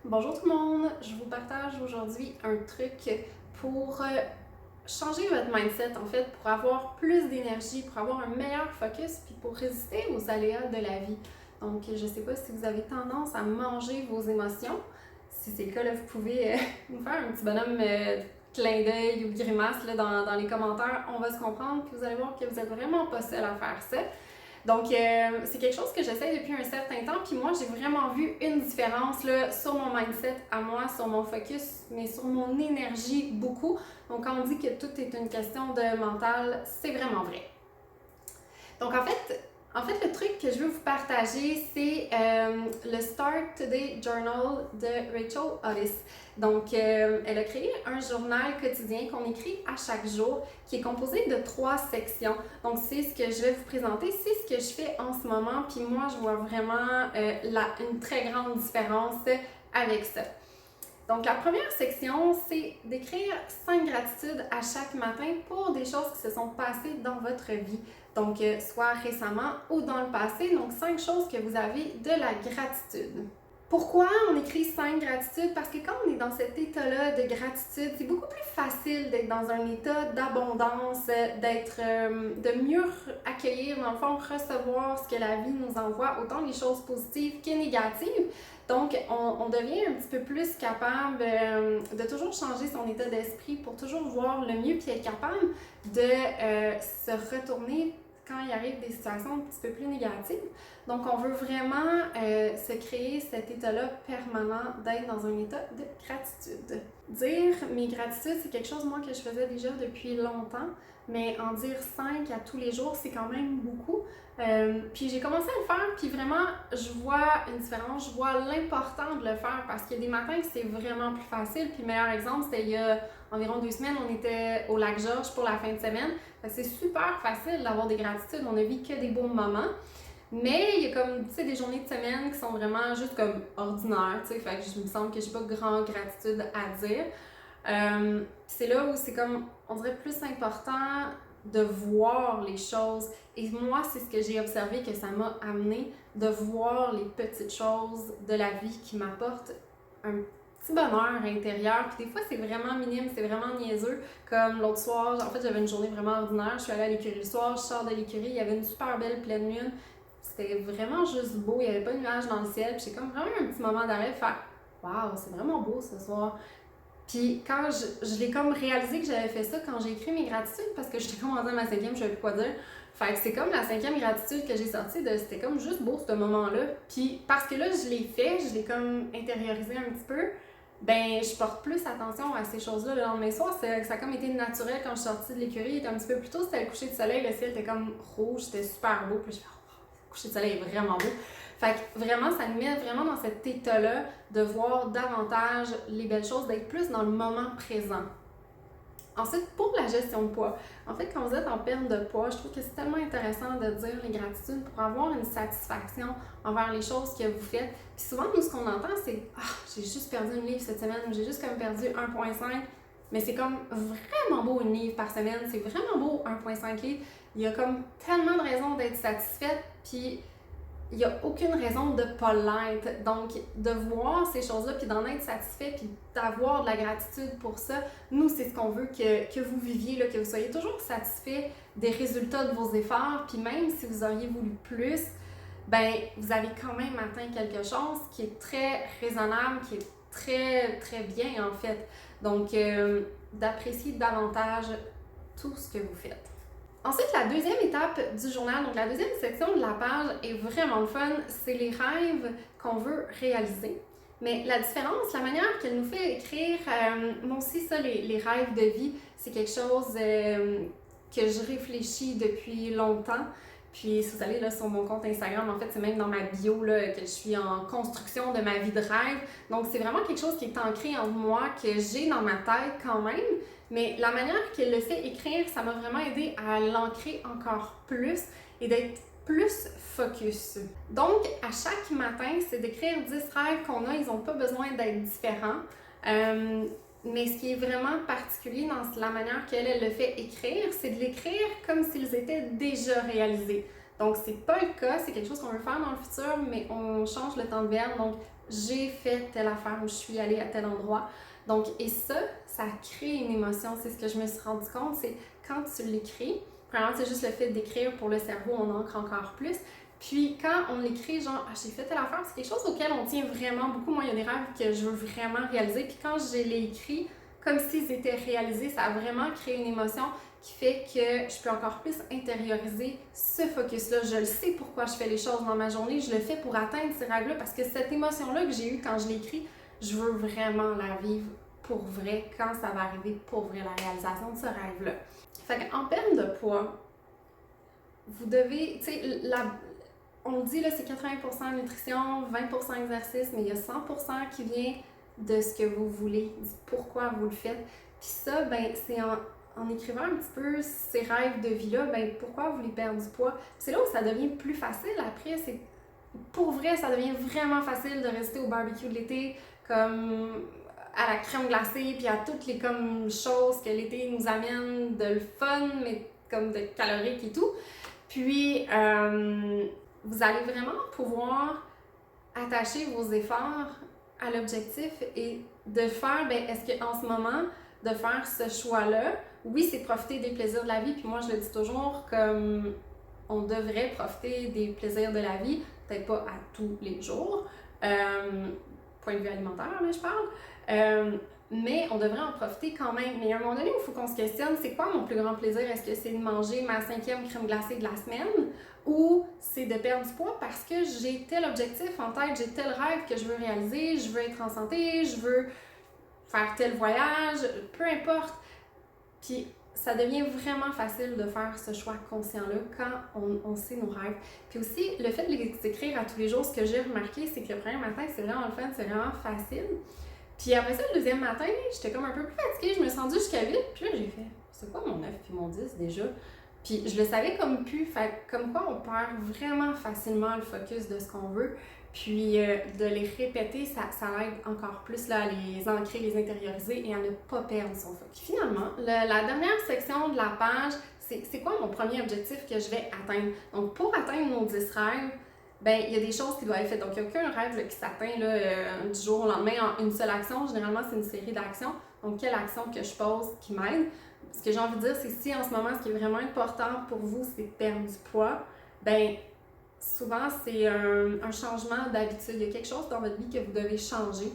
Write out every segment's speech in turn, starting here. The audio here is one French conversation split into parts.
Bonjour tout le monde, je vous partage aujourd'hui un truc pour changer votre mindset en fait, pour avoir plus d'énergie, pour avoir un meilleur focus, puis pour résister aux aléas de la vie. Donc je sais pas si vous avez tendance à manger vos émotions. Si c'est le cas, là, vous pouvez nous faire un petit bonhomme clin d'œil ou grimace là, dans les commentaires, on va se comprendre, puis vous allez voir que vous êtes vraiment pas seul à faire ça. Donc, c'est quelque chose que j'essaie depuis un certain temps, puis moi, j'ai vraiment vu une différence là, sur mon mindset à moi, sur mon focus, mais sur mon énergie beaucoup. Donc, quand on dit que tout est une question de mental, c'est vraiment vrai. Donc, en fait, le truc que je veux vous partager, c'est le Start Today Journal de Rachel Hollis. Donc, elle a créé un journal quotidien qu'on écrit à chaque jour, qui est composé de 3 sections. Donc, c'est ce que je vais vous présenter, c'est ce que je fais en ce moment, puis moi, je vois vraiment une très grande différence avec ça. Donc, la première section, c'est d'écrire 5 gratitudes à chaque matin pour des choses qui se sont passées dans votre vie. Donc, soit récemment ou dans le passé. Donc, 5 choses que vous avez de la gratitude. Pourquoi on écrit 5 gratitudes? Parce que quand on est dans cet état-là de gratitude, c'est beaucoup plus facile d'être dans un état d'abondance, de mieux accueillir, dans le fond, recevoir ce que la vie nous envoie, autant les choses positives que négatives. Donc, on devient un petit peu plus capable de toujours changer son état d'esprit pour toujours voir le mieux, puis être capable de se retourner quand il arrive des situations un petit peu plus négatives. Donc, on veut vraiment se créer cet état-là permanent d'être dans un état de gratitude. Dire mes gratitudes, c'est quelque chose, moi, que je faisais déjà depuis longtemps, mais en dire 5 à tous les jours, c'est quand même beaucoup. Puis j'ai commencé à le faire, puis vraiment, je vois une différence, je vois l'important de le faire parce qu'il y a des matins que c'est vraiment plus facile. Puis le meilleur exemple, c'était il y a environ 2 semaines, on était au lac Georges pour la fin de semaine. C'est super facile d'avoir des gratitudes, on a vu que des beaux moments. Mais il y a comme, tu sais, des journées de semaine qui sont vraiment juste comme ordinaires, tu sais, fait que je me semble que j'ai pas grand gratitude à dire. C'est là où c'est comme, on dirait plus important de voir les choses. Et moi, c'est ce que j'ai observé que ça m'a amené, de voir les petites choses de la vie qui m'apportent un petit bonheur intérieur. Puis des fois, c'est vraiment minime, c'est vraiment niaiseux. Comme l'autre soir, en fait, j'avais une journée vraiment ordinaire. Je suis allée à l'écurie le soir, je sors de l'écurie, il y avait une super belle pleine lune. C'était vraiment juste beau, il n'y avait pas de nuages dans le ciel. Puis j'ai comme vraiment un petit moment d'arrêt de faire waouh, c'est vraiment beau ce soir. Puis quand je l'ai comme réalisé que j'avais fait ça quand j'ai écrit mes gratitudes, parce que j'étais comme rendue à ma 5e, je savais plus quoi dire. Fait que c'est comme la 5e gratitude que j'ai sortie de c'était comme juste beau ce moment-là. Puis parce que là, je l'ai fait, je l'ai comme intériorisé un petit peu, ben je porte plus attention à ces choses-là le lendemain soir. Ça a comme été naturel quand je suis sortie de l'écurie. Il était un petit peu plus tôt, c'était le coucher de soleil, le ciel était comme rouge, c'était super beau. Puis je fais, oh, le coucher de soleil est vraiment beau. Fait que vraiment, ça nous met vraiment dans cet état-là de voir davantage les belles choses, d'être plus dans le moment présent. Ensuite, pour la gestion de poids, en fait, quand vous êtes en perte de poids, je trouve que c'est tellement intéressant de dire les gratitudes pour avoir une satisfaction envers les choses que vous faites. Puis souvent, nous, ce qu'on entend, c'est « Ah, j'ai juste perdu une livre cette semaine » ou « J'ai juste comme perdu 1,5 ». Mais c'est comme vraiment beau une livre par semaine, c'est vraiment beau 1,5 livres. Il y a comme tellement de raisons d'être satisfaite, puis il n'y a aucune raison de ne pas l'être. Donc, de voir ces choses-là, puis d'en être satisfait, puis d'avoir de la gratitude pour ça, nous, c'est ce qu'on veut que vous viviez, là, que vous soyez toujours satisfait des résultats de vos efforts, puis même si vous auriez voulu plus, ben vous avez quand même atteint quelque chose qui est très raisonnable, qui est très, très bien, en fait. Donc, d'apprécier davantage tout ce que vous faites. Ensuite, la deuxième étape du journal, donc la deuxième section de la page est vraiment le fun, c'est les rêves qu'on veut réaliser. Mais la différence, la manière qu'elle nous fait écrire, moi aussi ça, les rêves de vie, c'est quelque chose que je réfléchis depuis longtemps. Puis si vous allez là, sur mon compte Instagram, en fait, c'est même dans ma bio là, que je suis en construction de ma vie de rêve. Donc c'est vraiment quelque chose qui est ancré en moi, que j'ai dans ma tête quand même. Mais la manière qu'elle le fait écrire, ça m'a vraiment aidé à l'ancrer encore plus et d'être plus focus. Donc, à chaque matin, c'est d'écrire 10 rêves qu'on a. Ils n'ont pas besoin d'être différents. Mais ce qui est vraiment particulier dans la manière qu'elle le fait écrire, c'est de l'écrire comme s'ils étaient déjà réalisés. Donc, c'est pas le cas, c'est quelque chose qu'on veut faire dans le futur, mais on change le temps de verbe. Donc, j'ai fait telle affaire ou je suis allée à tel endroit. Donc, et ça crée une émotion. C'est ce que je me suis rendu compte, c'est quand tu l'écris, premièrement, c'est juste le fait d'écrire pour le cerveau, on ancre encore plus. Puis quand on l'écrit, genre, ah, j'ai fait telle affaire, c'est quelque chose auquel on tient vraiment beaucoup. Moi, il y a des rêves que je veux vraiment réaliser. Puis quand je l'ai écrit, comme s'ils étaient réalisés, ça a vraiment créé une émotion qui fait que je peux encore plus intérioriser ce focus-là. Je le sais pourquoi je fais les choses dans ma journée, je le fais pour atteindre ces rêves-là parce que cette émotion-là que j'ai eue quand je l'ai écrit, je veux vraiment la vivre pour vrai quand ça va arriver pour vrai, la réalisation de ce rêve-là. Fait qu'en perte de poids, vous devez, tu sais, on dit là c'est 80% nutrition, 20% exercice, mais il y a 100% qui vient de ce que vous voulez, du pourquoi vous le faites. Puis ça, ben c'est en écrivant un petit peu ces rêves de vie-là, ben pourquoi vous voulez perdre du poids. Puis c'est là où ça devient plus facile après, c'est pour vrai, ça devient vraiment facile de rester au barbecue de l'été, comme à la crème glacée, puis à toutes les comme choses que l'été nous amène de le fun, mais comme de calorique et tout. Puis, vous allez vraiment pouvoir attacher vos efforts à l'objectif et de faire, ben, est-ce qu'en ce moment, de faire ce choix-là, oui, c'est profiter des plaisirs de la vie, puis moi, je le dis toujours, comme on devrait profiter des plaisirs de la vie, peut-être pas à tous les jours, point de vue alimentaire, là, je parle, mais on devrait en profiter quand même. Mais à un moment donné, il faut qu'on se questionne, c'est quoi mon plus grand plaisir? Est-ce que c'est de manger ma 5e crème glacée de la semaine ou c'est de perdre du poids parce que j'ai tel objectif en tête, j'ai tel rêve que je veux réaliser, je veux être en santé, je veux faire tel voyage, peu importe. Puis ça devient vraiment facile de faire ce choix conscient-là quand on sait nos rêves. Puis aussi, le fait de les écrire à tous les jours, ce que j'ai remarqué, c'est que le premier matin, c'est vraiment le fun, c'est vraiment facile. Puis après ça, le deuxième matin, j'étais comme un peu plus fatiguée, je me suis rendue jusqu'à 8, puis là j'ai fait, c'est quoi mon 9 puis mon 10 déjà? Puis je le savais comme plus, fait comme quoi on perd vraiment facilement le focus de ce qu'on veut. Puis de les répéter, ça aide encore plus là, à les ancrer, les intérioriser et à ne pas perdre son focus. Puis finalement, la dernière section de la page, c'est quoi mon premier objectif que je vais atteindre? Donc pour atteindre nos 10 rêves, ben il y a des choses qui doivent être faites. Donc il n'y a aucun rêve là, qui s'atteint du jour au lendemain en une seule action. Généralement, c'est une série d'actions. Donc quelle action que je pose qui m'aide? Ce que j'ai envie de dire, c'est si en ce moment, ce qui est vraiment important pour vous, c'est de perdre du poids, ben souvent, c'est un changement d'habitude. Il y a quelque chose dans votre vie que vous devez changer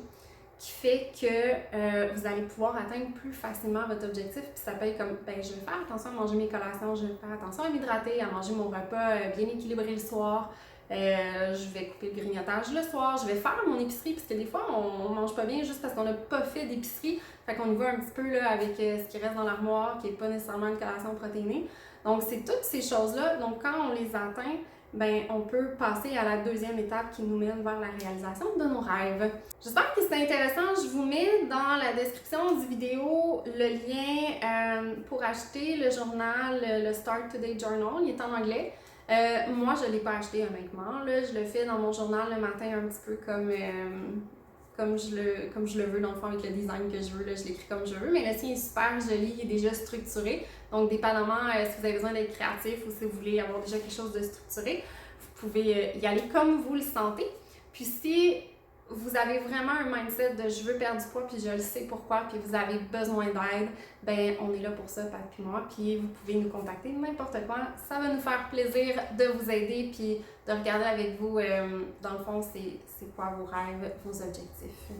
qui fait que vous allez pouvoir atteindre plus facilement votre objectif. Puis ça peut être comme, ben je vais faire attention à manger mes collations, je vais faire attention à m'hydrater, à manger mon repas bien équilibré le soir. Je vais couper le grignotage le soir, je vais faire mon épicerie, parce que des fois, on mange pas bien juste parce qu'on n'a pas fait d'épicerie. Fait qu'on y va un petit peu là, avec ce qui reste dans l'armoire, qui n'est pas nécessairement une collation protéinée. Donc, c'est toutes ces choses-là. Donc, quand on les atteint, ben, on peut passer à la deuxième étape qui nous mène vers la réalisation de nos rêves. J'espère que c'est intéressant. Je vous mets dans la description du vidéo le lien pour acheter le journal, le Start Today Journal. Il est en anglais. Moi, je ne l'ai pas acheté honnêtement. Là, je le fais dans mon journal le matin un petit peu comme je le veux, dans le fond, avec le design que je veux. Là, je l'écris comme je veux. Mais le sien est super joli, il est déjà structuré. Donc, dépendamment si vous avez besoin d'être créatif ou si vous voulez avoir déjà quelque chose de structuré, vous pouvez y aller comme vous le sentez. Puis si vous avez vraiment un mindset de je veux perdre du poids puis je le sais pourquoi puis vous avez besoin d'aide, ben on est là pour ça, Pat puis moi, puis vous pouvez nous contacter n'importe quoi. Ça va nous faire plaisir de vous aider puis de regarder avec vous, dans le fond, c'est quoi vos rêves, vos objectifs.